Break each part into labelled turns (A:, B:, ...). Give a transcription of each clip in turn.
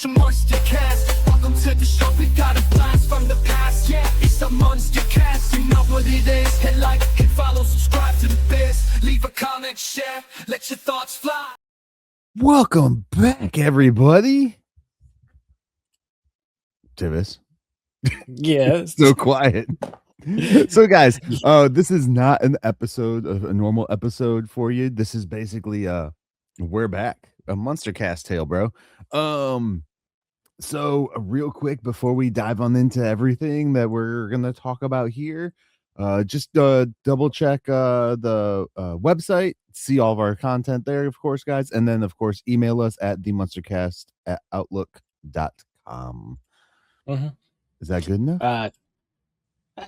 A: the Munster Cast. Welcome to the show, we got a blast from the past. Yeah, it's the Munster Cast. You know what it is. Hit like, hit follow, subscribe to the biz. Leave a comment, share, let your thoughts fly.
B: Welcome back, everybody. Tivis.
C: Yes.
B: So quiet. So, guys, this is not an episode of a normal episode for you. This is basically we're back, a Munster Cast tale, bro. So real quick before we dive on into everything that we're gonna talk about here, just double check the website, see all of our content there, of course, guys, and then of course email us at TheMunsterCast@outlook.com.
C: Mm-hmm.
B: Is that good enough?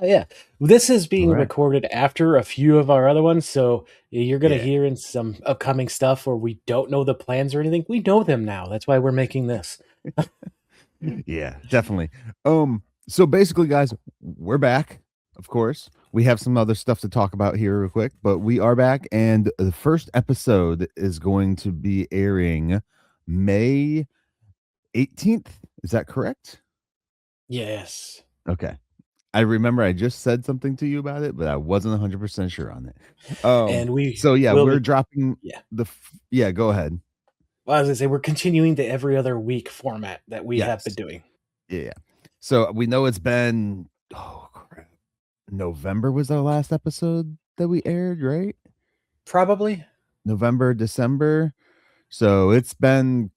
C: Yeah, this is being
B: Right.
C: recorded after a few of our other ones, so you're gonna
B: Yeah.
C: hear in some upcoming stuff where we don't know the plans or anything. We know them now. That's why we're making this.
B: Yeah, definitely. So basically, guys, we're back. Of course, we have some other stuff to talk about here real quick, but we are back, and the first episode is going to be airing May 18th. Is that correct?
C: Yes.
B: Okay. I remember I just said something to you about it, but I wasn't 100% sure on it.
C: And
B: we're dropping
C: yeah.
B: Go ahead.
C: Well, I was gonna say we're continuing the every other week format that we have been doing.
B: Yeah. So we know it's been November was our last episode that we aired, right?
C: Probably
B: November, December. So it's been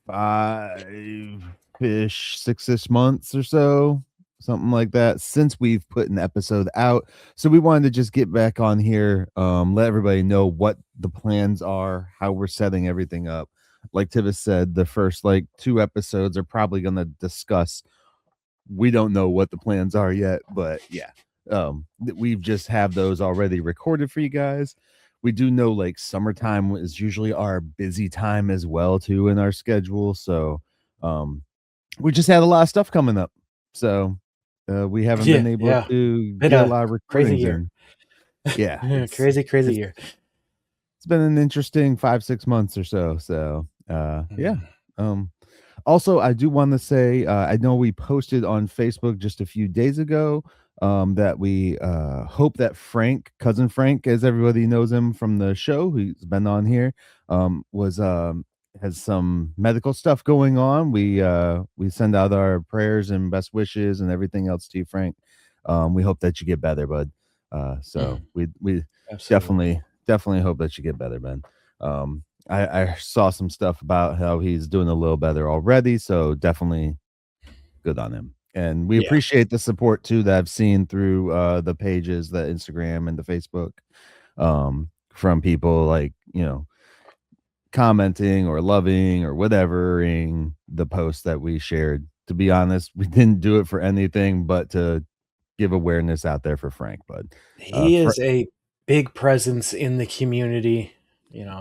B: 5-ish, 6-ish months or so, something like that, since we've put an episode out. So we wanted to just get back on here, let everybody know what the plans are, how we're setting everything up. Like Tivis said, the first 2 episodes are probably going to discuss. We don't know what the plans are yet, but yeah, we've just have those already recorded for you guys. We do know summertime is usually our busy time as well too in our schedule. So we just had a lot of stuff coming up. So we haven't been able to get a lot of recordings in. Yeah.
C: Crazy year.
B: It's been an interesting 5-6 months or so. So yeah. Also, I do want to say, I know we posted on Facebook just a few days ago that we hope that Frank, cousin Frank, as everybody knows him from the show, who's been on here, has some medical stuff going on. We send out our prayers and best wishes and everything else to you, Frank. We hope that you get better, bud. We definitely hope that you get better, man. I saw some stuff about how he's doing a little better already, so definitely good on him. And we appreciate the support too that I've seen through the pages, the Instagram and the Facebook, from people commenting or loving or whatevering the post that we shared. To be honest, we didn't do it for anything but to give awareness out there for Frank. But
C: he is a big presence in the community.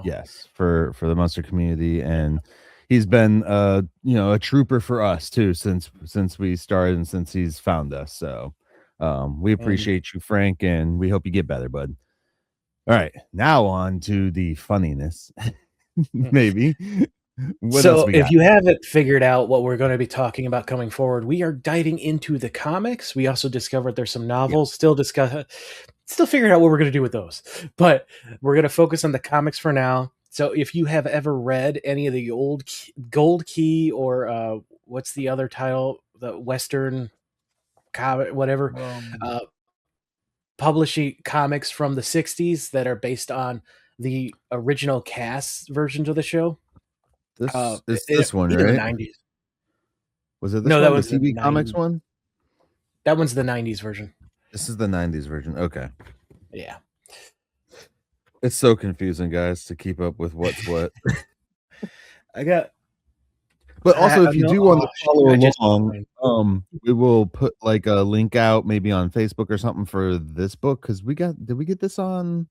B: Yes, for the Munster community, and he's been a trooper for us too since we started and since he's found us. So we appreciate you, Frank, and we hope you get better, bud. All right, now on to the funniness. Maybe.
C: So if you haven't figured out what we're going to be talking about coming forward, we are diving into the comics. We also discovered there's some novels. Still figuring out what we're going to do with those, but we're going to focus on the comics for now. So if you have ever read any of the old Gold Key or what's the other title, the Western comic, whatever, publishing comics from the 60s that are based on the original cast versions of the show.
B: This one, right?
C: The 90s.
B: Was it this one? That was the TV Comics one?
C: That one's the 90s version.
B: This is the 90s version. Okay.
C: Yeah.
B: It's so confusing, guys, to keep up with what's what. But also, if you do want to follow along, we will put a link out maybe on Facebook or something for this book, because did we get this on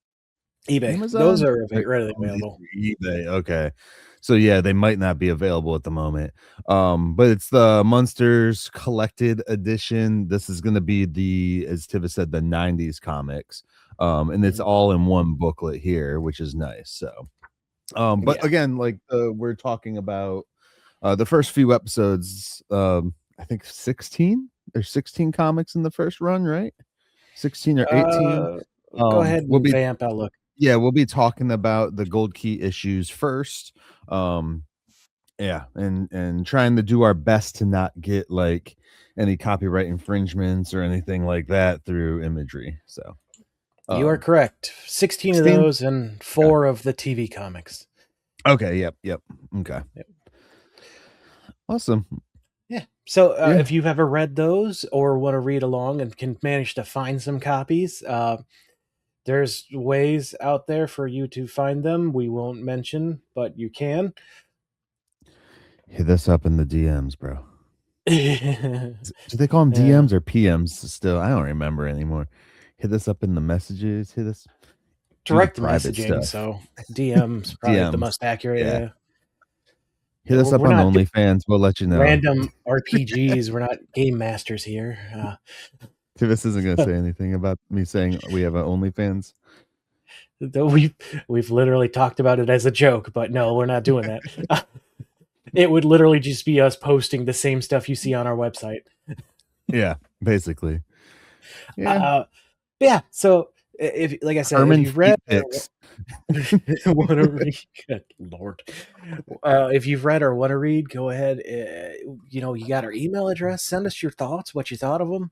C: eBay?
B: Amazon?
C: Those are readily available.
B: eBay. Okay. So yeah, they might not be available at the moment. But it's the Munsters collected edition. This is going to be as Tivis said, the 90s comics. And it's all in one booklet here, which is nice. So, but again, we're talking about The first few episodes, I think 16. There's 16 comics in the first run, right? 16 or 18.
C: Go ahead
B: We'll
C: and vamp. I'll look.
B: Yeah, we'll be talking about the Gold Key issues first. Yeah, and trying to do our best to not get like any copyright infringements or anything like that through imagery. So
C: you are correct. 16 of those and 4 of the TV comics.
B: Okay, yep. Okay.
C: Yep.
B: Awesome.
C: Yeah. So if you've ever read those or want to read along and can manage to find some copies, there's ways out there for you to find them. We won't mention, but you can.
B: Hit us up in the DMs, bro. Do they call them DMs or PMs still? I don't remember anymore. Hit us up in the messages. Hit us
C: direct messaging. Stuff. So DMs probably the most accurate. Yeah.
B: Hit us up on OnlyFans. We'll let you know.
C: Random RPGs. We're not game masters here.
B: Tivis isn't going to say anything about me saying we have an OnlyFans.
C: We've literally talked about it as a joke, but no, we're not doing that. It would literally just be us posting the same stuff you see on our website.
B: Yeah, basically.
C: Yeah. So if, like I said, if you've read, want to read, good Lord, if you've read or want to read, go ahead. You got our email address. Send us your thoughts, what you thought of them.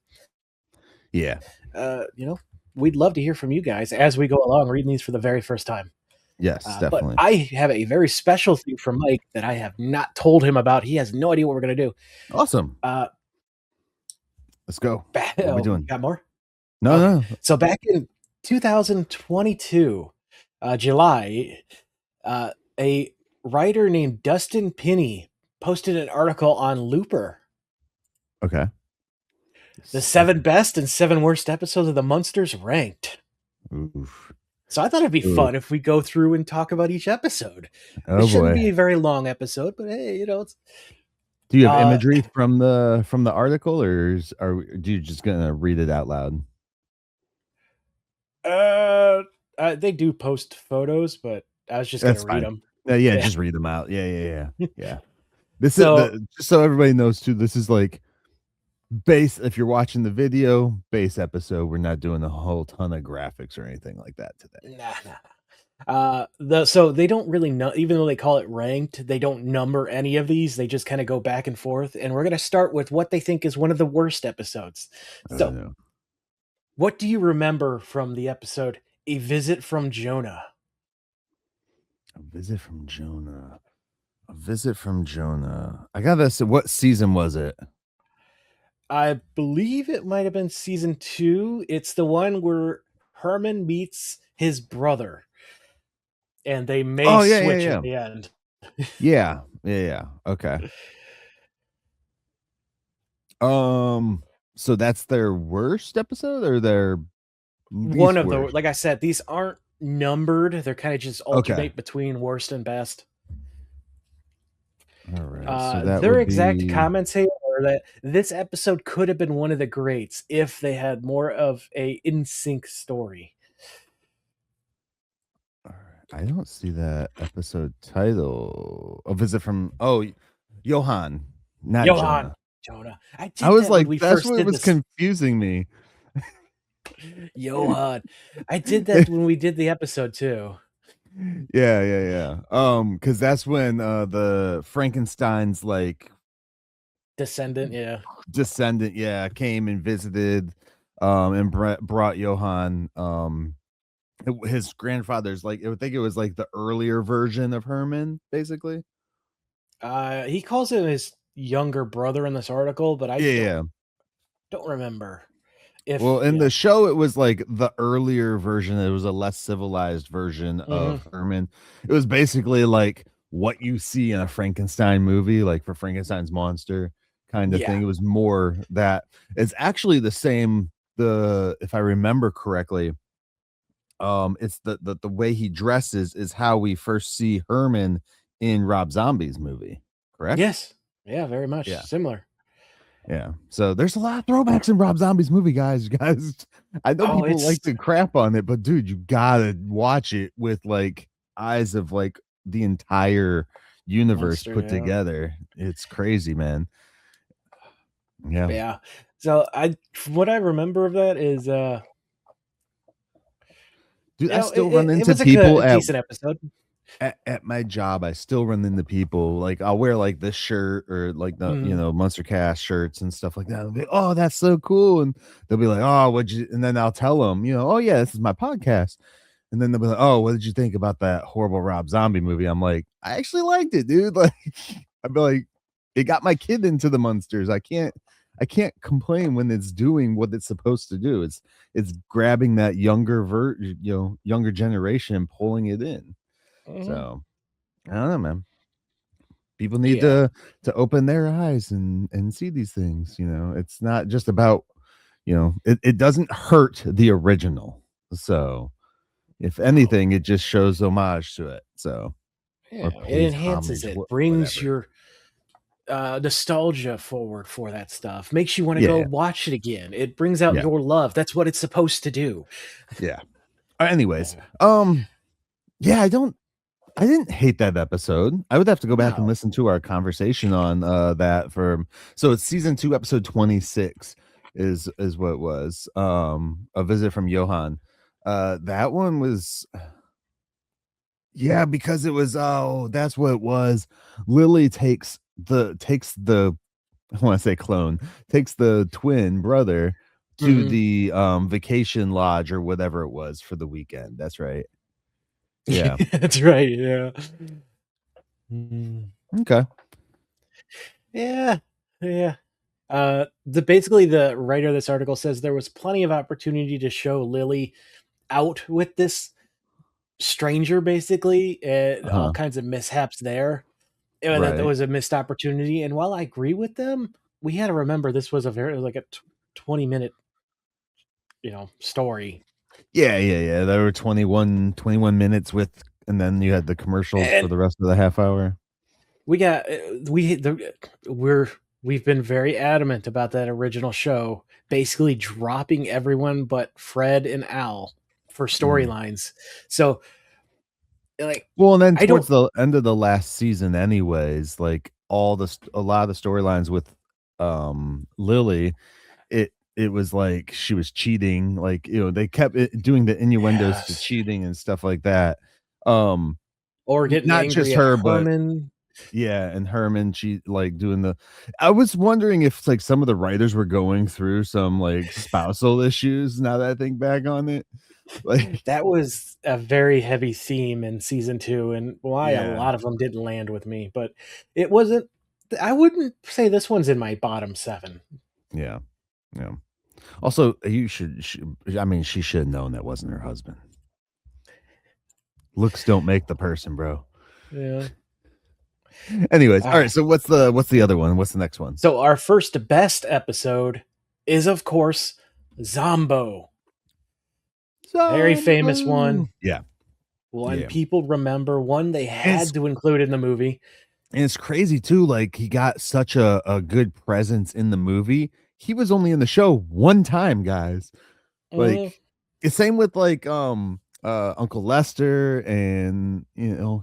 B: Yeah.
C: We'd love to hear from you guys as we go along reading these for the very first time.
B: Yes, definitely.
C: But I have a very special thing for Myke that I have not told him about. He has no idea what we're going to do.
B: Awesome. Let's go.
C: What are we doing? Got more?
B: No.
C: So back in 2022, July, a writer named Dustin Pinney posted an article on Looper.
B: Okay.
C: The 7 best and 7 worst episodes of the Munsters ranked.
B: Oof.
C: So I thought it'd be fun if we go through and talk about each episode.
B: It
C: shouldn't be a very long episode, but hey, it's...
B: Do you have imagery from the article, or are you just gonna read it out loud?
C: They do post photos, but I was just gonna read them.
B: Yeah, just read them out. Yeah. This is just so everybody knows too. This is like base. If you're watching the video, base episode. We're not doing a whole ton of graphics or anything like that today.
C: Nah. So they don't really know, even though they call it ranked, they don't number any of these. They just kind of go back and forth. And we're gonna start with what they think is one of the worst episodes. So, what do you remember from the episode "A Visit from Jonah"?
B: A visit from Jonah. A visit from Jonah. I got this. What season was it?
C: I believe it might have been season 2. It's the one where Herman meets his brother, and they may switch at the end.
B: Yeah. Okay. So that's their worst episode, or their
C: one of the, like I said, these aren't numbered. They're kind of just alternate between worst and best.
B: All right. So
C: their exact comments here are that this episode could have been one of the greats if they had more of a in sync story.
B: All right. I don't see that episode title. A visit from Johan, not
C: Jonah.
B: I was like, that's what was confusing me.
C: Johan. I did that when we did the episode too.
B: Yeah. Because that's when the Frankenstein's like
C: descendant,
B: came and visited, and brought Johan. His grandfather's like, I think it was like the earlier version of Herman, basically.
C: He calls him his younger brother in this article, but I don't remember.
B: In the show, it was like the earlier version. It was a less civilized version of Herman. It was basically like what you see in a Frankenstein movie, like for Frankenstein's monster kind of thing. It was more that. It's actually the same. If I remember correctly, it's the way he dresses is how we first see Herman in Rob Zombie's movie. Correct?
C: Yes. Yeah, very much similar.
B: Yeah, so there's a lot of throwbacks in Rob Zombie's movie, guys. I know people like to crap on it, but dude, you gotta watch it with like eyes of like the entire universe
C: Munster,
B: put
C: yeah.
B: together. It's crazy, man. Yeah.
C: Yeah. So what I remember of that is
B: Dude,
C: you
B: I
C: know,
B: still run
C: it
B: into
C: was a
B: people
C: decent episode.
B: at my job. I still run into people, like I'll wear like this shirt or like the Munster Cast shirts and stuff like that. I'll be, oh, that's so cool. And they'll be like, oh, what'd you, and then I'll tell them, oh yeah, this is my podcast. And then they'll be like, oh, what did you think about that horrible Rob Zombie movie? I'm like, I actually liked it, dude. Like, I'd be like, it got my kid into the Munsters. I can't complain when it's doing what it's supposed to do. It's grabbing that younger younger generation and pulling it in. So I don't know, man. People need to open their eyes and see these things. It's not just about, it doesn't hurt the original. So if anything, it just shows homage to it. So
C: it enhances it, brings your nostalgia forward for that stuff, makes you want to go watch it again. It brings out your love. That's what it's supposed to do.
B: Yeah. Anyways, yeah, I didn't hate that episode. I would have to go back and listen to our conversation on that so it's season 2, episode 26 is what it was. A visit from Johan. That one was because it was that's what it was. Lily takes the I want to say clone, takes the twin brother to the vacation lodge or whatever it was for the weekend. That's right. Yeah.
C: That's right. Yeah.
B: Okay.
C: Yeah. Basically the writer of this article says there was plenty of opportunity to show Lily out with this stranger, basically, all kinds of mishaps there. That was a missed opportunity. And while I agree with them, we had to remember this was a 20-minute, story.
B: Yeah. There were 21 minutes and then you had the commercials for the rest of the half hour.
C: We've been very adamant about that original show, basically dropping everyone but Fred and Al for storylines. So,
B: and then towards the end of the last season, anyways, like a lot of the storylines with Lily, it was like she was cheating, like they kept doing the innuendos to cheating and stuff like that.
C: Or getting
B: not
C: angry
B: just her,
C: at Herman.
B: And Herman, she like doing I was wondering if like some of the writers were going through some like spousal issues. Now that I think back on it, like
C: that was a very heavy theme in season 2, and a lot of them didn't land with me. But it wasn't. I wouldn't say this one's in my bottom 7.
B: Yeah. Also, she should have known that wasn't her husband. Looks don't make the person, bro.
C: Yeah.
B: Anyways, all right. So what's the other one? What's the next one?
C: So our first best episode is, of course, Zombo. Very famous one.
B: Yeah.
C: One people remember, one they had to include in the movie.
B: And it's crazy too. Like he got such a good presence in the movie. He was only in the show one time, guys. Like it's same with like Uncle Lester, and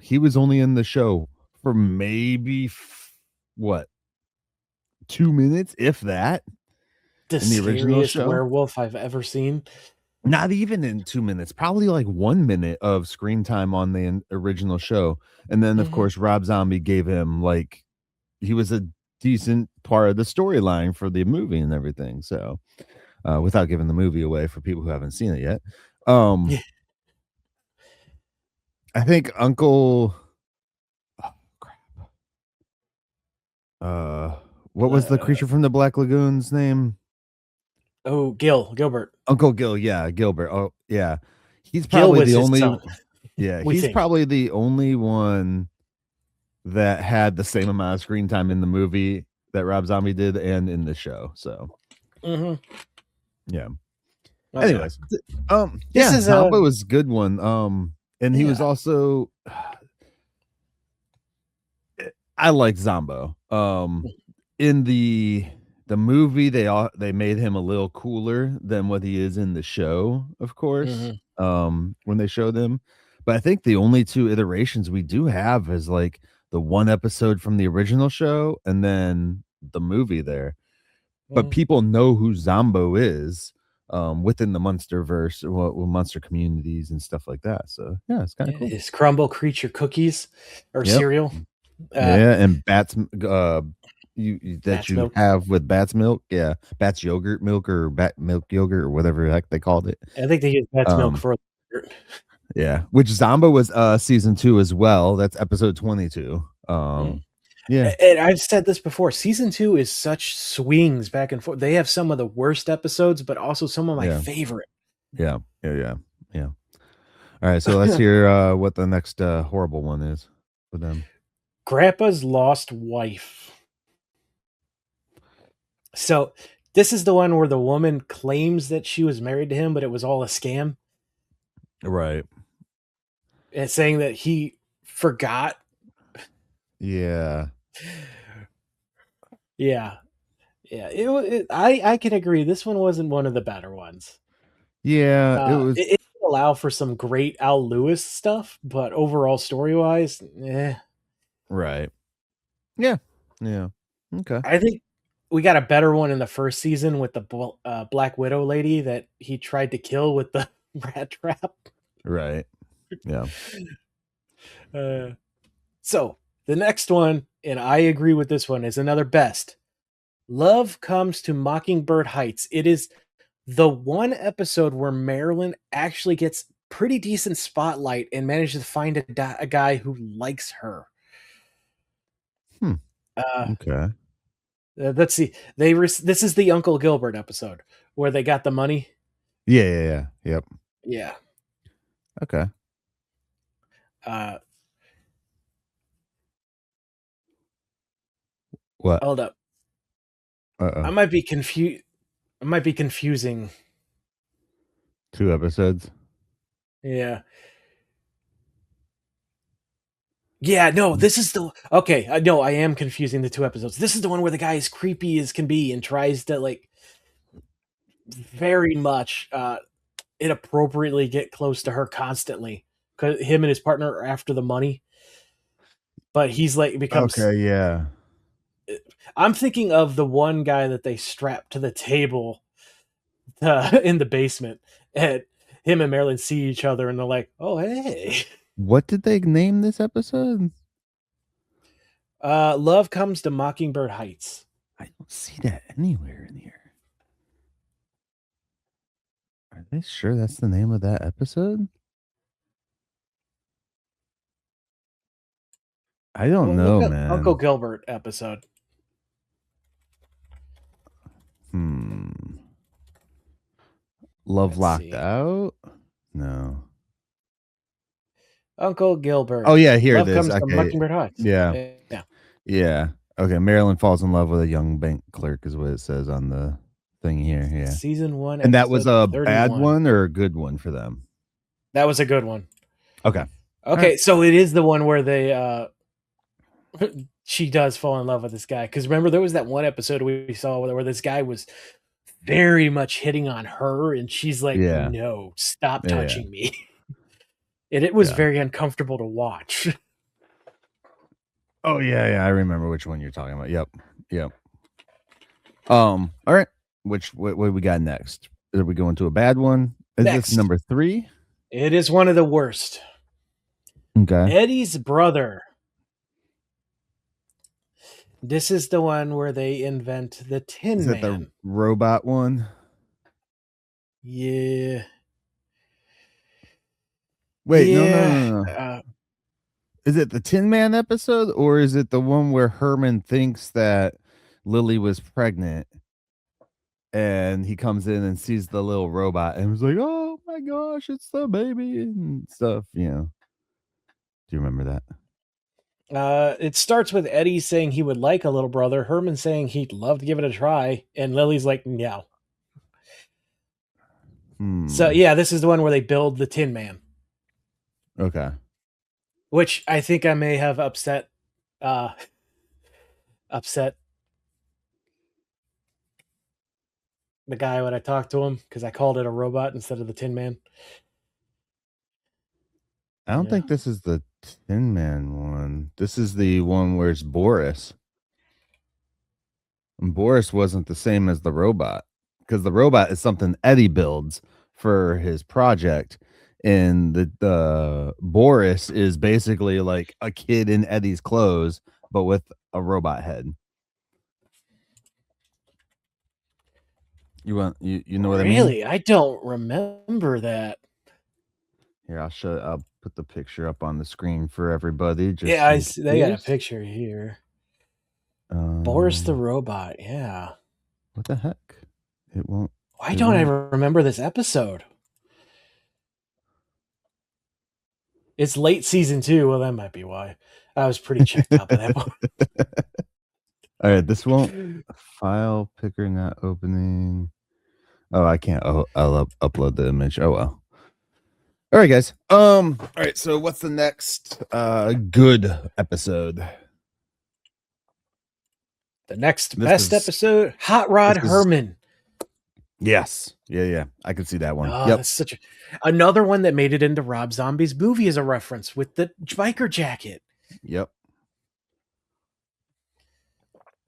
B: he was only in the show for maybe 2 minutes, if that.
C: The scariest werewolf I've ever seen.
B: Not even in 2 minutes, probably like 1 minute of screen time on the original show. And then of course Rob Zombie gave him he was a decent part of the storyline for the movie and everything. So without giving the movie away for people who haven't seen it yet. I think Uncle what was the creature from the Black Lagoon's name?
C: Oh, Gilbert.
B: Uncle Gil, yeah, Gilbert. Oh, yeah. He's probably the only he's probably the only one that had the same amount of screen time in the movie that Rob Zombie did and in the show. So yeah. Okay. Anyways, Zombo was a good one. And he was also I like Zombo. In the movie, they made him a little cooler than what he is in the show, of course. When they showed him, but I think the only 2 iterations we do have is like the one episode from the original show and then the movie there. But people know who Zombo is within the Munsterverse, with Munster communities and stuff like that. So yeah, it's kind of cool.
C: His crumble creature cookies or cereal.
B: Yeah, and Bats
C: Bat's
B: you
C: milk.
B: have with Bat's milk. Yeah, Bat's yogurt milk or Bat milk yogurt or whatever the heck they called it.
C: I think they use Bat's milk for
B: yeah, which Zombo was season 2 as well. That's episode 22. Yeah.
C: And I've said this before, season 2 is such swings back and forth. They have some of the worst episodes, but also some of my favorite.
B: Yeah. All right, so let's hear what the next horrible one is for them.
C: Grandpa's lost wife. So this is the one where the woman claims that she was married to him, but it was all a scam.
B: Right.
C: And saying that he forgot.
B: Yeah.
C: I can agree. This one wasn't one of the better ones.
B: Yeah, it was.
C: It didn't allow for some great Al Lewis stuff, but overall story wise,
B: Right. Yeah. Okay.
C: I think we got a better one in the first season with the Black Widow lady that he tried to kill with the rat trap.
B: Right. Yeah.
C: So the next one, and I agree with this one, is another best. Love Comes to Mockingbird Heights. It is the one episode where Marilyn actually gets pretty decent spotlight and manages to find a guy who likes her.
B: Okay.
C: Let's see. This is the Uncle Gilbert episode where they got the money.
B: Yeah. Yep.
C: Yeah.
B: Okay. What?
C: Hold up. I might be confused. I might be confusing
B: 2 episodes.
C: Yeah. Yeah, no, this is the okay. No, I am confusing the 2 episodes. This is the one where the guy is creepy as can be and tries to like very much inappropriately get close to her constantly because him and his partner are after the money. But he's like becomes
B: okay. Yeah.
C: I'm thinking of the one guy that they strapped to the table in the basement, and him and Marilyn see each other, and they're like, "Oh, hey."
B: What did they name this episode?
C: Love Comes to Mockingbird Heights.
B: I don't see that anywhere in here. Are they sure that's the name of that episode? I don't know, man.
C: Uncle Gilbert episode.
B: Love Locked Out? No.
C: Uncle Gilbert.
B: Oh yeah, here it is.
C: Comes from Mockingbird Heights.
B: Yeah. Okay, Marilyn falls in love with a young bank clerk is what it says on the thing here. Yeah.
C: Season 1.
B: And that was a
C: 31.
B: bad one or a good one for them?
C: That was a good one.
B: Okay.
C: Right. So it is the one where they she does fall in love with this guy. Because remember, there was that one episode we saw where this guy was very much hitting on her, and she's like, "No, stop touching me." And it was very uncomfortable to watch.
B: Oh yeah, I remember which one you're talking about. Yep. All right. What we got next? Are we going to a bad one? Is this number 3?
C: It is one of the worst.
B: Okay.
C: Eddie's brother. This is the one where they invent the Tin Man. Is it the
B: robot one?
C: Yeah.
B: Wait, no. Is it the Tin Man episode, or is it the one where Herman thinks that Lily was pregnant and he comes in and sees the little robot and was like, "Oh my gosh, it's the baby," and stuff, Do you remember that?
C: It starts with Eddie saying he would like a little brother, Herman saying he'd love to give it a try, and Lily's like, "No." So yeah, this is the one where they build the Tin Man.
B: Okay.
C: Which I think I may have upset the guy when I talked to him because I called it a robot instead of the Tin Man.
B: I don't think this is the Tin Man one. This is the one where it's Boris. And Boris wasn't the same as the robot, because the robot is something Eddie builds for his project. And the Boris is basically like a kid in Eddie's clothes, but with a robot head. You know what I mean?
C: Really? I don't remember that.
B: Here, I'll put the picture up on the screen for everybody.
C: They got a picture here. Boris the robot, yeah.
B: What the heck? It won't.
C: Why don't I remember this episode? It's late season 2. Well, that might be why. I was pretty checked out by that point.
B: All right, this won't. File picker not opening. Oh, I can't. I'll upload the image. Oh well. All right, guys. All right. So, what's the next good episode?
C: The next best episode, Hot Rod Herman.
B: Yes. Yeah. I can see that one.
C: Oh, that's another one that made it into Rob Zombie's movie as a reference with the biker jacket.
B: Yep.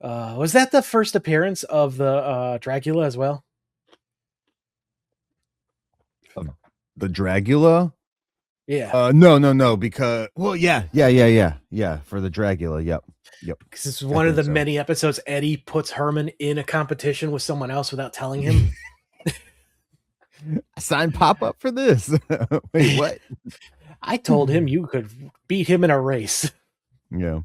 C: Was that the first appearance of the Dracula as well?
B: The Dracula?
C: Yeah.
B: No, because yeah. For the Dracula, yep.
C: Because it's one of the many episodes Eddie puts Herman in a competition with someone else without telling him.
B: Sign pop up for this. Wait, what?
C: I told him you could beat him in a race.
B: Yeah.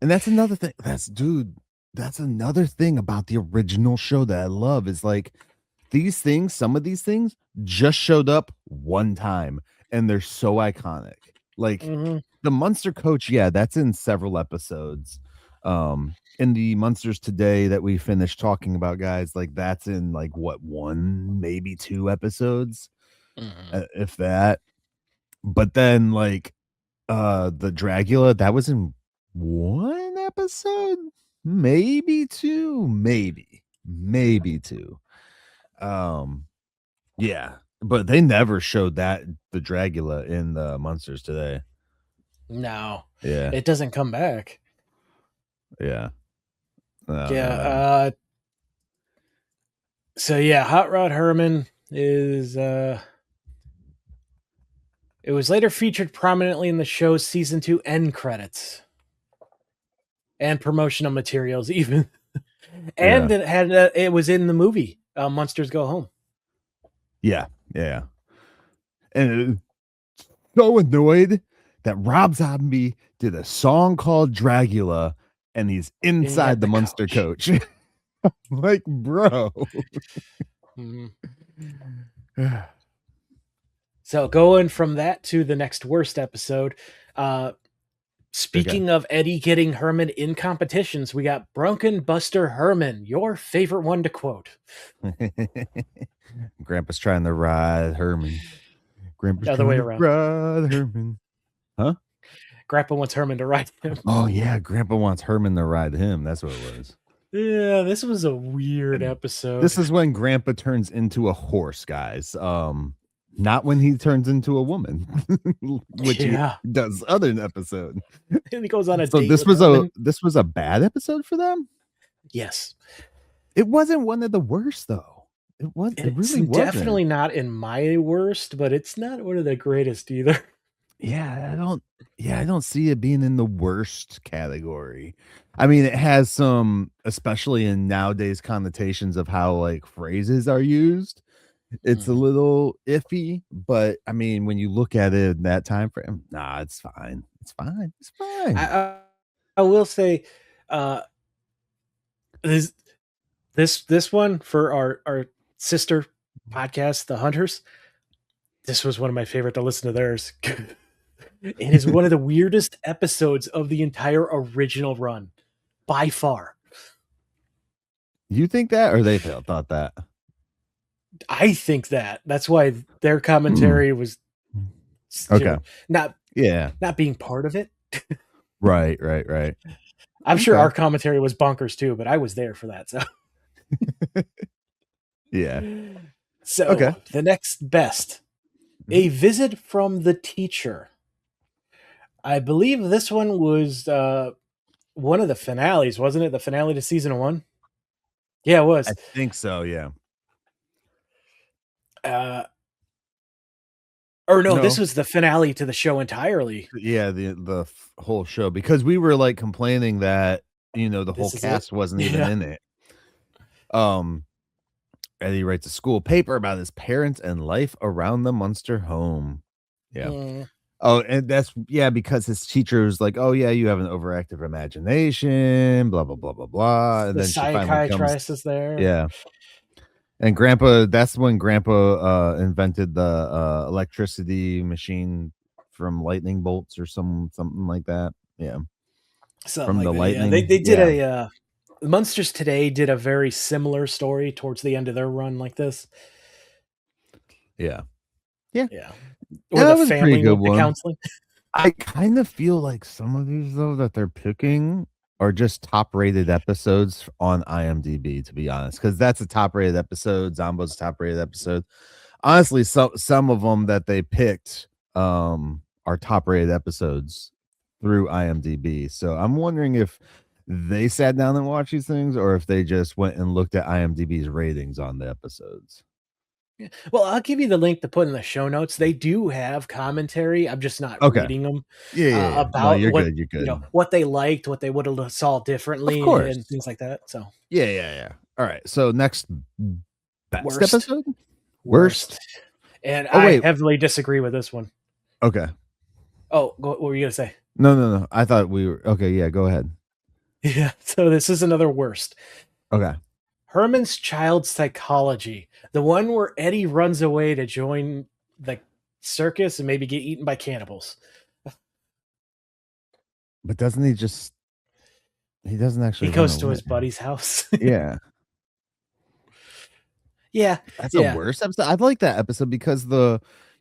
B: And that's another thing. That's another thing about the original show that I love is like some of these things just showed up one time and they're so iconic. Like the Munster coach, that's in several episodes. In the Munsters today that we finished talking about, guys, like that's in like what, 1 maybe 2 episodes, if that. But then like the Dracula, that was in 1 episode, maybe 2, maybe 2. Yeah, but they never showed the Dracula in the Munsters today.
C: No.
B: Yeah,
C: it doesn't come back.
B: Yeah.
C: So yeah, Hot Rod Herman is it was later featured prominently in the show's season 2 end credits and promotional materials even. And it was in the movie Munsters Go Home.
B: Yeah. And so annoyed that Rob Zombie did a song called Dracula and he's inside the Munster coach. Like, bro.
C: So going from that to the next worst episode, speaking of Eddie getting Herman in competitions, we got Broken Buster Herman, your favorite one to quote.
B: Grandpa's trying to ride Herman. Grandpa's
C: other way
B: around. Ride Herman. Huh?
C: Grandpa wants Herman to ride him.
B: Oh yeah, Grandpa wants Herman to ride him. That's what it was.
C: Yeah, this was a weird episode.
B: This is when Grandpa turns into a horse, guys. Not when he turns into a woman, which he does other episode.
C: And he goes on a
B: so
C: date.
B: This was a bad episode for them.
C: Yes,
B: it wasn't one of the worst though. It really wasn't.
C: Definitely not in my worst, but it's not one of the greatest either.
B: Yeah, I don't see it being in the worst category. I mean, it has some, especially in nowadays, connotations of how like phrases are used. It's a little iffy, but I mean, when you look at it in that time frame, it's fine. It's fine.
C: I will say, this one for our sister podcast, The Hunters. This was one of my favorite to listen to theirs. It is one of the weirdest episodes of the entire original run, by far.
B: You think that, or they thought that?
C: I think that. That's why their commentary was not being part of it.
B: Right.
C: I'm sure our commentary was bonkers too, but I was there for that. So
B: yeah.
C: So the next best, A Visit from the Teacher. I believe this one was one of the finales, wasn't it? The finale to season 1. Yeah, it was.
B: I think so. Yeah.
C: Or no, this was the finale to the show entirely.
B: Yeah, the whole show, because we were like complaining that the whole cast wasn't even in it. Eddie writes a school paper about his parents and life around the Munster home. Yeah. Oh, and that's because his teacher was like, "Oh yeah, you have an overactive imagination, blah blah blah blah blah," and
C: The
B: then she finally comes.
C: is there.
B: Yeah. And that's when Grandpa invented the electricity machine from lightning bolts or something like that. Yeah.
C: Something from the lightning. Yeah, they did Munsters Today did a very similar story towards the end of their run like this.
B: Yeah.
C: Or
B: that
C: the
B: was
C: family
B: pretty good one.
C: counseling.
B: I kind of feel like some of these though that they're picking are just top-rated episodes on IMDb, to be honest, because that's a top-rated episode. Zombo's top-rated episode. Honestly, some of them that they picked are top-rated episodes through IMDb. So I'm wondering if they sat down and watched these things, or if they just went and looked at IMDb's ratings on the episodes.
C: Well, I'll give you the link to put in the show notes. They do have commentary. I'm just not reading them.
B: Yeah.
C: About
B: you're
C: what,
B: good. You're good.
C: What they liked, what they would have saw differently, and things like that. So
B: yeah. All right. So next best episode,
C: worst. And I heavily disagree with this one.
B: Okay.
C: Oh, what were you gonna say?
B: No. I thought we were okay. Yeah, go ahead.
C: Yeah. So this is another worst.
B: Okay.
C: Herman's child psychology, the one where Eddie runs away to join the circus and maybe get eaten by cannibals.
B: But doesn't he just? He doesn't actually.
C: He goes to his buddy's house.
B: Yeah.
C: Yeah.
B: That's a worse episode. I like that episode because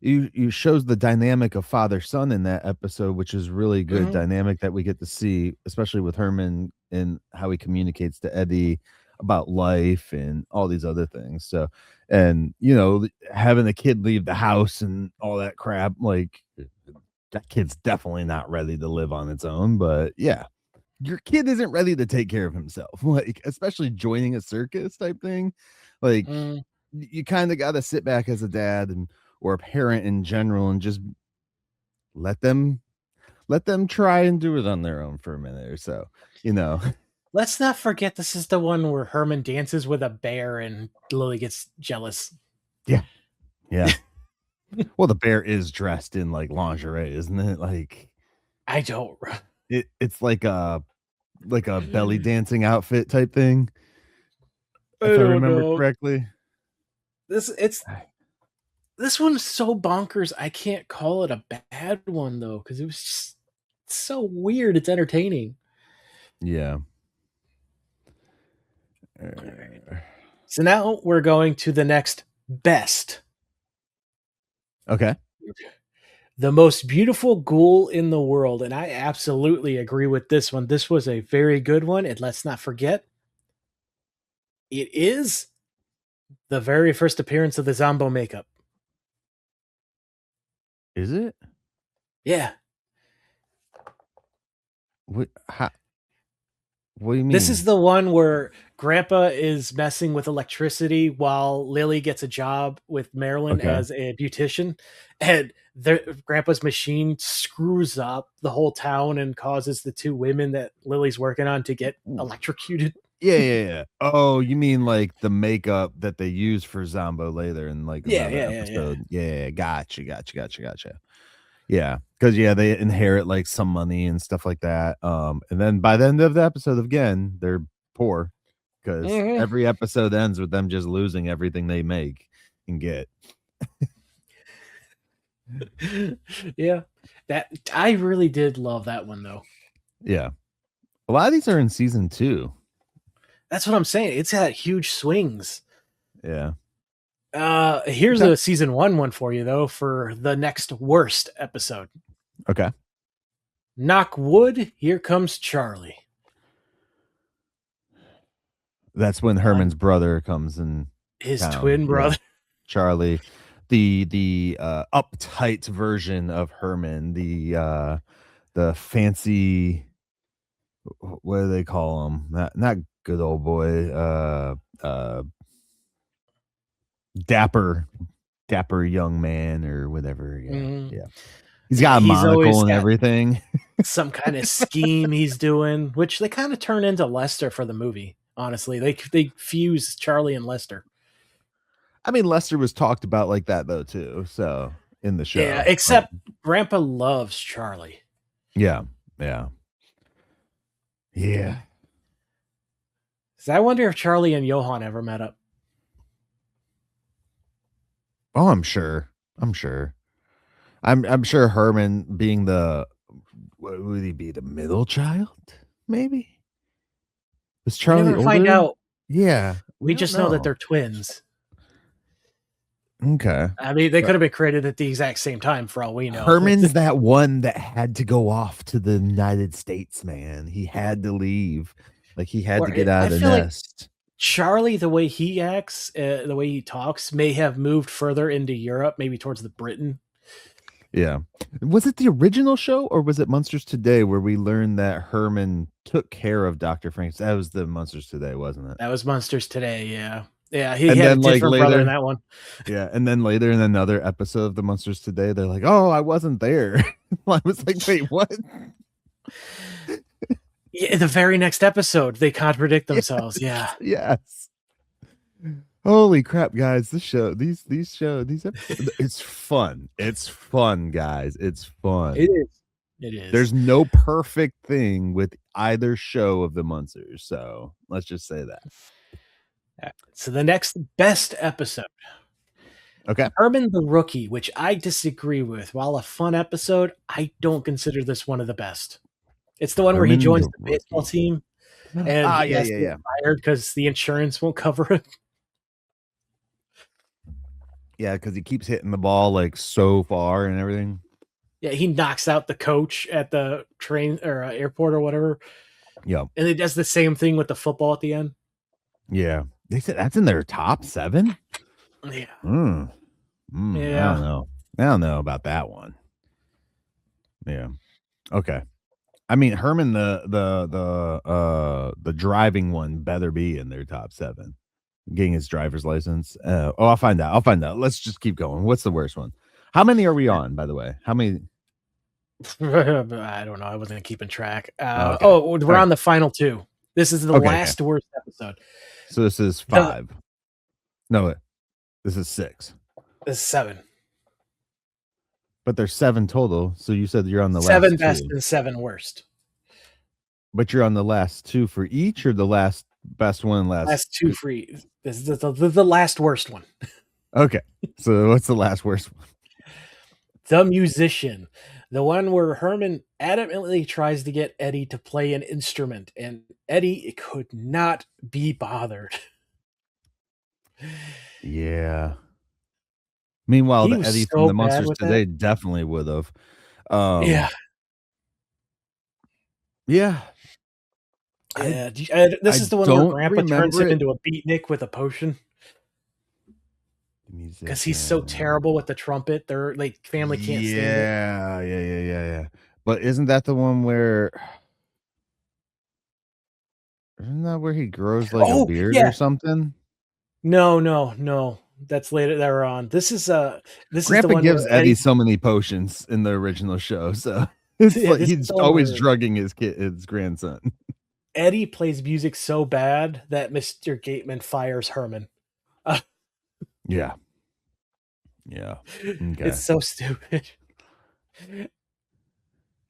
B: you shows the dynamic of father-son in that episode, which is really good dynamic that we get to see, especially with Herman and how he communicates to Eddie about life and all these other things. So, and having a kid leave the house and all that crap, like that kid's definitely not ready to live on its own. But yeah, your kid isn't ready to take care of himself, like especially joining a circus type thing. Like you kind of got to sit back as a dad or a parent in general and just let them try and do it on their own for a minute or so.
C: Let's not forget this is the one where Herman dances with a bear and Lily gets jealous.
B: Yeah. Well, the bear is dressed in like lingerie, isn't it? Like,
C: I don't.
B: It's like a belly dancing outfit type thing. If I remember correctly.
C: This one's so bonkers. I can't call it a bad one though, because it was just so weird. It's entertaining.
B: Yeah.
C: So now we're going to the next best.
B: Okay.
C: The most beautiful ghoul in the world. And I absolutely agree with this one. This was a very good one. And let's not forget, it is the very first appearance of the Zombo makeup.
B: Is it?
C: Yeah.
B: What do you mean?
C: This is the one where Grandpa is messing with electricity while Lily gets a job with Marilyn as a beautician, and Grandpa's machine screws up the whole town and causes the two women that Lily's working on to get electrocuted.
B: Yeah. Oh, you mean like the makeup that they use for Zombo later in like another episode? Yeah. Gotcha. Yeah, because they inherit like some money and stuff like that. And then by the end of the episode, again, they're poor because every episode ends with them just losing everything they make and get.
C: Yeah, that I really did love that one though.
B: Yeah, a lot of these are in season 2.
C: That's what I'm saying. It's had huge swings.
B: Yeah.
C: Here's a season 1 one for you though, for the next worst episode.
B: Okay.
C: Knock wood, here comes Charlie.
B: That's when Herman's brother comes in.
C: His twin brother.
B: Charlie. The uptight version of Herman, the the fancy, what do they call him? Not good old boy. Dapper young man or whatever. Yeah. He's got a monocle and everything.
C: Some kind of scheme he's doing, which they kind of turn into Lester for the movie. Honestly, they fuse Charlie and Lester.
B: I mean, Lester was talked about like that though too. So in the show,
C: yeah, except Grandpa loves Charlie.
B: Yeah.
C: So I wonder if Charlie and Johan ever met up.
B: Oh, I'm sure. I'm sure Herman, being what would he be? The middle child, maybe? Was Charlie
C: we never
B: older?
C: Find out.
B: Yeah.
C: We just know that they're twins.
B: Okay.
C: I mean, they could have been created at the exact same time for all we know.
B: Herman's that one that had to go off to the United States, man. He had to leave. Like, he had to get out of the nest.
C: Like Charlie, the way he acts, the way he talks, may have moved further into Europe, maybe towards the Britain.
B: Yeah. Was it the original show, or was it Munsters Today, where we learned that Herman took care of Dr. Frank? That was the Munsters Today, wasn't it?
C: That was Munsters Today, yeah. Yeah, he had a different brother in that one.
B: Yeah, and then later in another episode of the Munsters Today, they're like, "Oh, I wasn't there." I was like, "Wait, what?"
C: Yeah, the very next episode, they contradict themselves.
B: Yes. Holy crap, guys! These episodes, it's fun. It's fun, guys. It's fun.
C: It is.
B: There's no perfect thing with either show of the Munsters, so let's just say that.
C: So the next best episode.
B: Okay.
C: Herman the Rookie, which I disagree with. While a fun episode, I don't consider this one of the best. It's the one where he joins the baseball team and he has to get fired because the insurance won't cover it.
B: Yeah, because he keeps hitting the ball like so far and everything.
C: Yeah, he knocks out the coach at the train or airport or whatever.
B: Yeah.
C: And he does the same thing with the football at the end.
B: Yeah. They said that's in their top 7?
C: Yeah.
B: Yeah. I don't know about that one. Yeah. Okay. I mean, Herman, the driving one better be in their top 7. Getting his driver's license. I'll find out. Let's just keep going. What's the worst one? How many are we on, by the way? How many?
C: I don't know. I wasn't keeping track. We're on the final 2. This is the last worst episode.
B: So this is 5. No, this is 6.
C: This is 7.
B: But there's 7 total. So you said you're on the
C: 7
B: last
C: best
B: 2.
C: and 7 worst.
B: But you're on the last 2 for each, or the last best one?
C: Last 2 for each. This is the last worst one.
B: Okay. So what's the last worst one?
C: The Musician. The one where Herman adamantly tries to get Eddie to play an instrument, and Eddie could not be bothered.
B: Yeah. Meanwhile, the Eddie from the Munsters Today definitely would have.
C: Yeah. This is the one where Grandpa turns him into a beatnik with a potion. Because he's so terrible with the trumpet. Their family can't stand it.
B: Yeah. But isn't that the one where? Isn't that where he grows a beard or something?
C: No. That's later. They're on. This is
B: Grandpa
C: is the one
B: gives Eddie so many potions in the original show, so it's he's always drugging his grandson.
C: Eddie plays music so bad that Mr. Gateman fires Herman.
B: Yeah. Okay.
C: It's so stupid.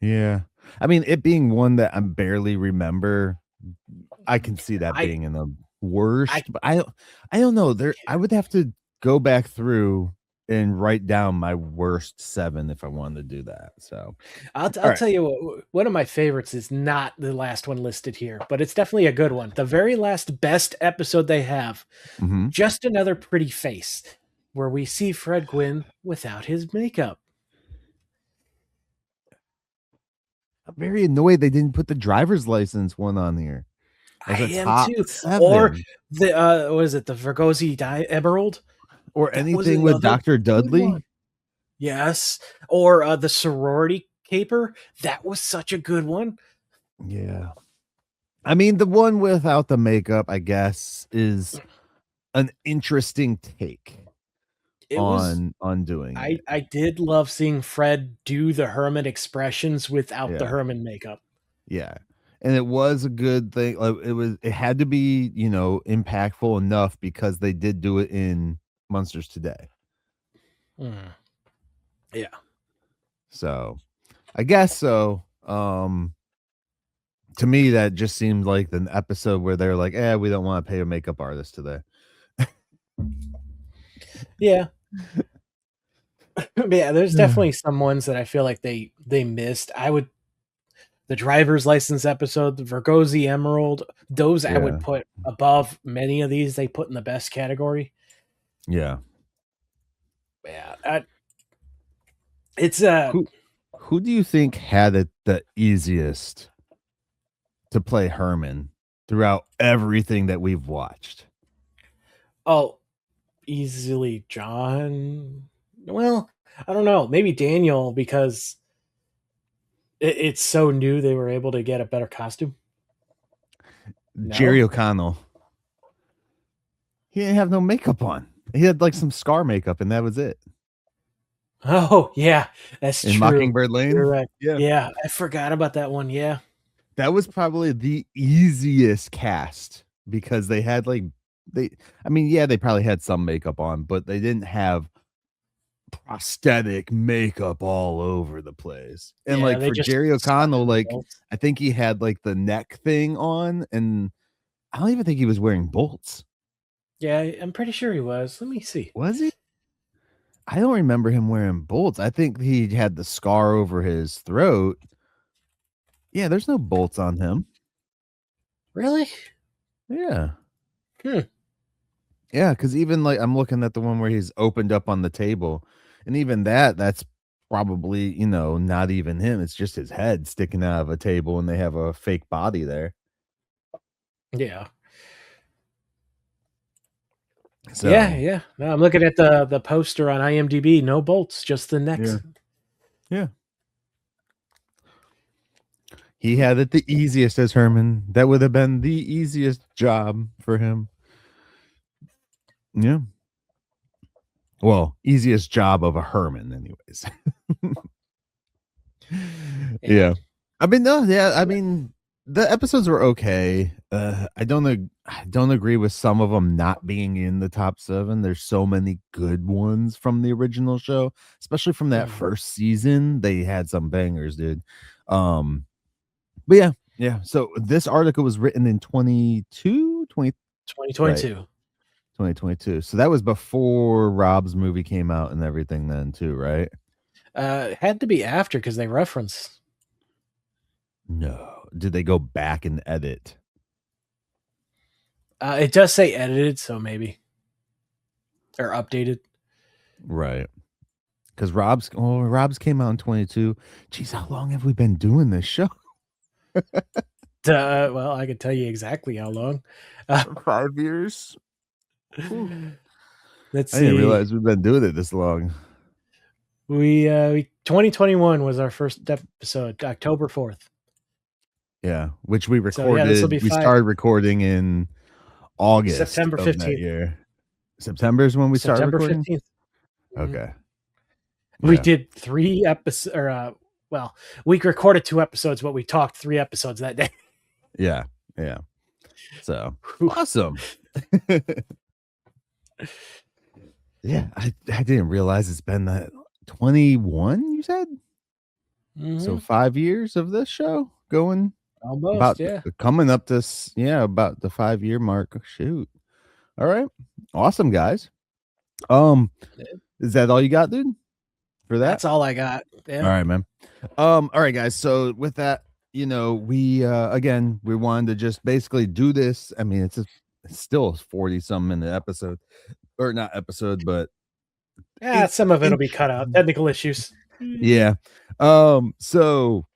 B: Yeah. I mean, it being one that I barely remember, I can see that being in the worst. But I don't know. I would have to go back through and write down my worst 7 if I wanted to do that. So
C: I'll tell you what, one of my favorites is not the last one listed here, but it's definitely a good one. The very last best episode they have, Just Another Pretty Face, where we see Fred Gwynn without his makeup.
B: I'm very annoyed they didn't put the driver's license one on here.
C: I am too. 7. Or the what is it? The Vergozi Emerald,
B: or anything with Dr. Dudley.
C: Yes, or the sorority paper. That was such a good one.
B: Yeah. I mean, the one without the makeup, I guess, is an interesting take on doing it.
C: I did love seeing Fred do the Herman expressions without the Herman makeup.
B: Yeah. And it was a good thing. Like it had to be, impactful enough because they did do it in Munsters Today.
C: Yeah.
B: So I guess so. To me, that just seemed like an episode where they're like, we don't want to pay a makeup artist today.
C: Yeah. Yeah, there's definitely some ones that I feel like they missed. The driver's license episode, the Vergozi Emerald, those I would put above many of these they put in the best category.
B: Yeah.
C: Yeah. It's
B: who do you think had it the easiest to play Herman throughout everything that we've watched?
C: Oh, easily John. Well, I don't know. Maybe Daniel, because it's so new they were able to get a better costume.
B: Jerry O'Connell. He didn't have no makeup on. He had like some scar makeup and that was it.
C: Oh, yeah. That's
B: in
C: true.
B: Mockingbird Lane.
C: You're right. Yeah, I forgot about that one. Yeah.
B: That was probably the easiest cast because they had they probably had some makeup on, but they didn't have prosthetic makeup all over the place. And for Jerry O'Connell, I think he had the neck thing on, and I don't even think he was wearing bolts.
C: Yeah, I'm pretty sure he was. Let me see.
B: Was he? I don't remember him wearing bolts. I think he had the scar over his throat. Yeah, there's no bolts on him.
C: Really?
B: Yeah. Yeah, because even I'm looking at the one where he's opened up on the table, and even that's probably, not even him. It's just his head sticking out of a table, and they have a fake body there.
C: Yeah.
B: So
C: yeah. No, I'm looking at the poster on IMDb. No bolts, just the necks.
B: Yeah. He had it the easiest as Herman. That would have been the easiest job for him. Yeah. Well, easiest job of a Herman, anyways. Yeah. I mean, no, yeah. I mean, the episodes were okay. I don't agree with some of them not being in the top 7. There's so many good ones from the original show, especially from that first season. They had some bangers, dude. But yeah. So this article was written in 2022. Right. 2022. So that was before Rob's movie came out and everything then too, right?
C: It had to be after because they reference.
B: No. Did they go back and edit?
C: It does say edited, so maybe. Or updated.
B: Right. Because Rob's came out in 22. Jeez, how long have we been doing this show?
C: Well, I can tell you exactly how long.
B: 5 years.
C: Let's see.
B: I didn't realize we've been doing it this long.
C: We 2021 was our first episode, October 4th.
B: Yeah, which we recorded. So, we started recording in August,
C: September 15th.
B: That year. September is when we started recording. 15th. Okay.
C: We did 3 episodes, we recorded 2 episodes, but we talked 3 episodes that day.
B: Yeah. So awesome. Yeah, I didn't realize it's been that 21. You said so 5 years of this show going
C: almost
B: coming up this about the 5-year mark. Shoot. All right, awesome guys. Is that all you got, dude? For that,
C: that's all I got. Yeah.
B: All right, man. All right, guys. So with that, we again we wanted to just basically do this. I mean, it's still a 40-some minute episode, or not episode, but
C: some of it'll be cut out. Technical issues.
B: Yeah. So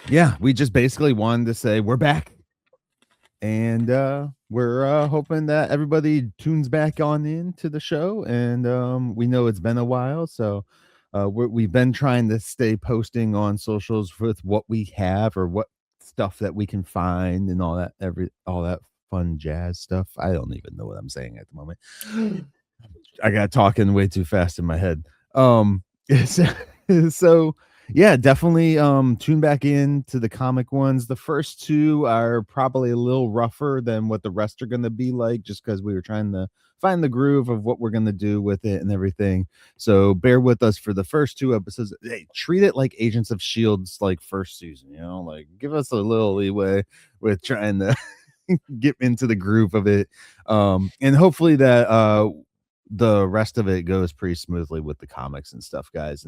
B: yeah, we just basically wanted to say we're back, and we're hoping that everybody tunes back on into the show, and we know it's been a while, so we've been trying to stay posting on socials with what we have or what stuff that we can find and all that fun jazz stuff. I don't even know what I'm saying at the moment. I got talking way too fast in my head. So yeah, definitely tune back in to the comic ones. The first two are probably a little rougher than what the rest are going to be like, just because we were trying to find the groove of what we're going to do with it and everything. So bear with us for the first two episodes. Hey, treat it like Agents of Shield's like first season, like give us a little leeway with trying to get into the groove of it. And hopefully that the rest of it goes pretty smoothly with the comics and stuff, guys,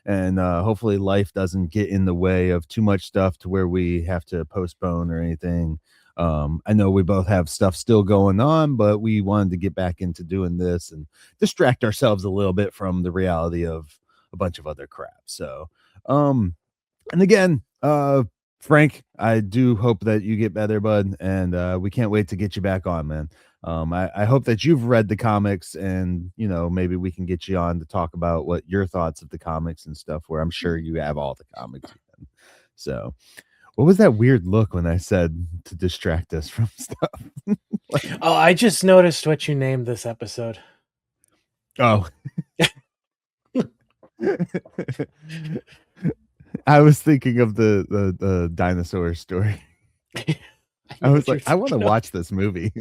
B: and hopefully life doesn't get in the way of too much stuff to where we have to postpone or anything. I know we both have stuff still going on, but we wanted to get back into doing this and distract ourselves a little bit from the reality of a bunch of other crap. So and again, Frank, I do hope that you get better, bud, and we can't wait to get you back on, man. I hope that you've read the comics and, maybe we can get you on to talk about what your thoughts of the comics and stuff, where I'm sure you have all the comics. So what was that weird look when I said to distract us from stuff?
C: Oh, I just noticed what you named this episode.
B: Oh. I was thinking of the dinosaur story. I was like, I want to watch this movie.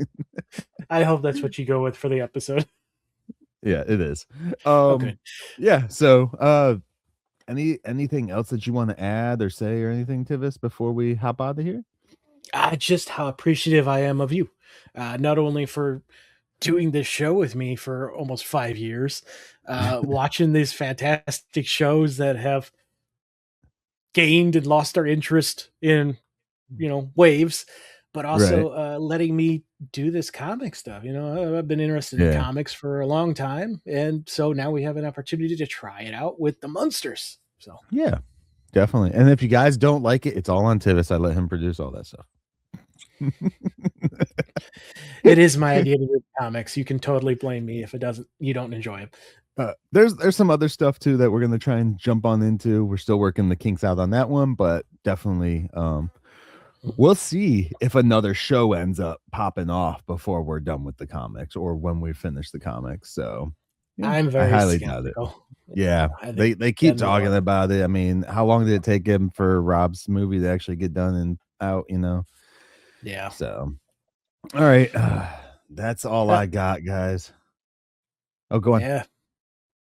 C: I hope that's what you go with for the episode.
B: Yeah, it is.
C: Okay.
B: Yeah. So, anything else that you want to add or say or anything, Tivis, before we hop out of here?
C: Just how appreciative I am of you, not only for doing this show with me for almost 5 years, watching these fantastic shows that have gained and lost our interest in, waves, but also letting me do this comic stuff. I've been interested in comics for a long time, and so now we have an opportunity to try it out with the Munsters. So
B: yeah, definitely. And if you guys don't like it, it's all on Tivis. I let him produce all that stuff.
C: It is my idea to do comics. You can totally blame me if you don't enjoy it.
B: There's some other stuff too that we're gonna try and jump on into. We're still working the kinks out on that one, but definitely we'll see if another show ends up popping off before we're done with the comics or when we finish the comics. So
C: yeah, I'm very
B: highly doubt it. Yeah, they keep talking about it. I mean, how long did it take him for Rob's movie to actually get done and out?
C: Yeah.
B: So, all right, that's all I got, guys. Oh, go on.
C: Yeah.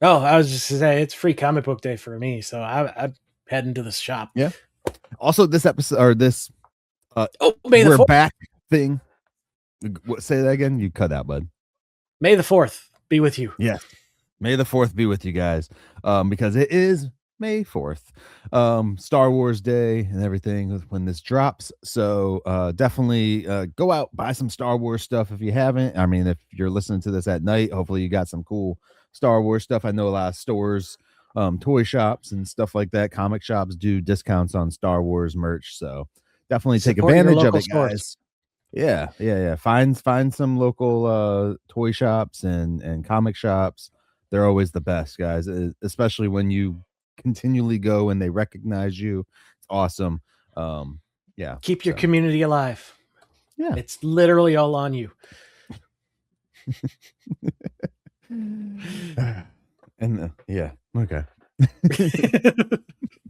C: Oh, I was just to say it's free comic book day for me, so I'm heading to the shop.
B: Yeah. Also, this episode or this
C: May
B: we're
C: the 4th.
B: Back thing. Say that again. You cut out, bud.
C: May the 4th be with you.
B: Yes. May the 4th be with you guys. Because it is May 4th. Star Wars Day and everything when this drops. So definitely go out, buy some Star Wars stuff if you haven't. I mean, if you're listening to this at night, hopefully you got some cool Star Wars stuff. I know a lot of stores, toy shops and stuff like that, comic shops do discounts on Star Wars merch. So definitely take advantage of it, guys. Yeah. Find some local toy shops and comic shops. They're always the best, guys, especially when you continually go and they recognize you. It's awesome. Yeah.
C: Keep your community alive.
B: Yeah.
C: It's literally all on you.
B: And yeah. Okay.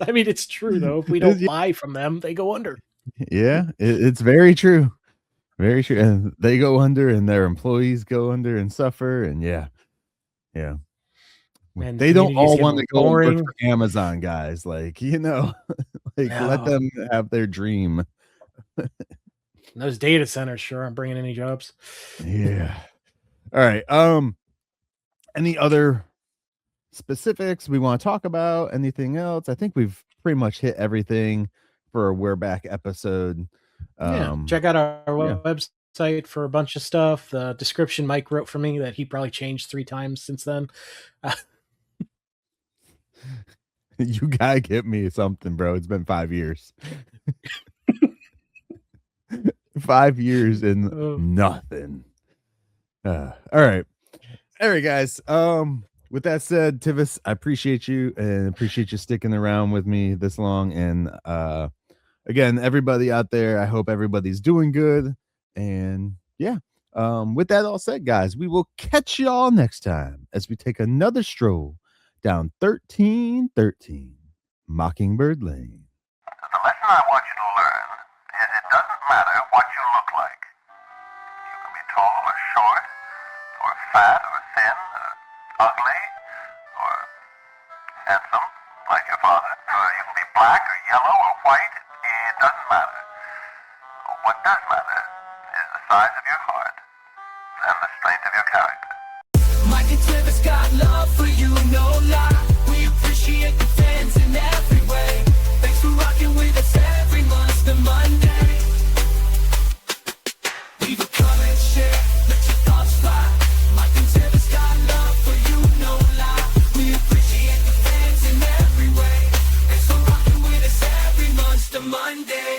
C: I mean, it's true though. If we don't buy from them, they go under.
B: Yeah, it's very true. Very true. And they go under and their employees go under and suffer. And yeah. And they don't all want to go work for Amazon, guys. Like, let them have their dream.
C: Those data centers sure aren't bringing any jobs.
B: Yeah. All right. Any other specifics we want to talk about? Anything else? I think we've pretty much hit everything for a We're Back episode.
C: Check out our website for a bunch of stuff. The description Myke wrote for me that he probably changed 3 times since then.
B: You gotta get me something, bro. It's been 5 years. 5 years and nothing. All right, guys. With that said, Tivis, I appreciate you and appreciate you sticking around with me this long. And again, everybody out there, I hope everybody's doing good. And yeah, with that all said, guys, we will catch y'all next time as we take another stroll down 1313 Mockingbird Lane.
D: The lesson I want you to learn is it doesn't matter what you look like. You can be tall or short, or fat or thin, or ugly, or handsome, like your father. Or you can be black or yellow or white. It doesn't matter. What does matter is the size of your heart and the strength of your character.
A: Myke and Tivis got love for you, no lie. We appreciate the fans in every way. Thanks for rocking with us every Munster Monday. Leave a comment, share, let your thoughts fly. Myke and Tivis got love for you, no lie. We appreciate the fans in every way. Thanks for rocking with us every Munster Monday.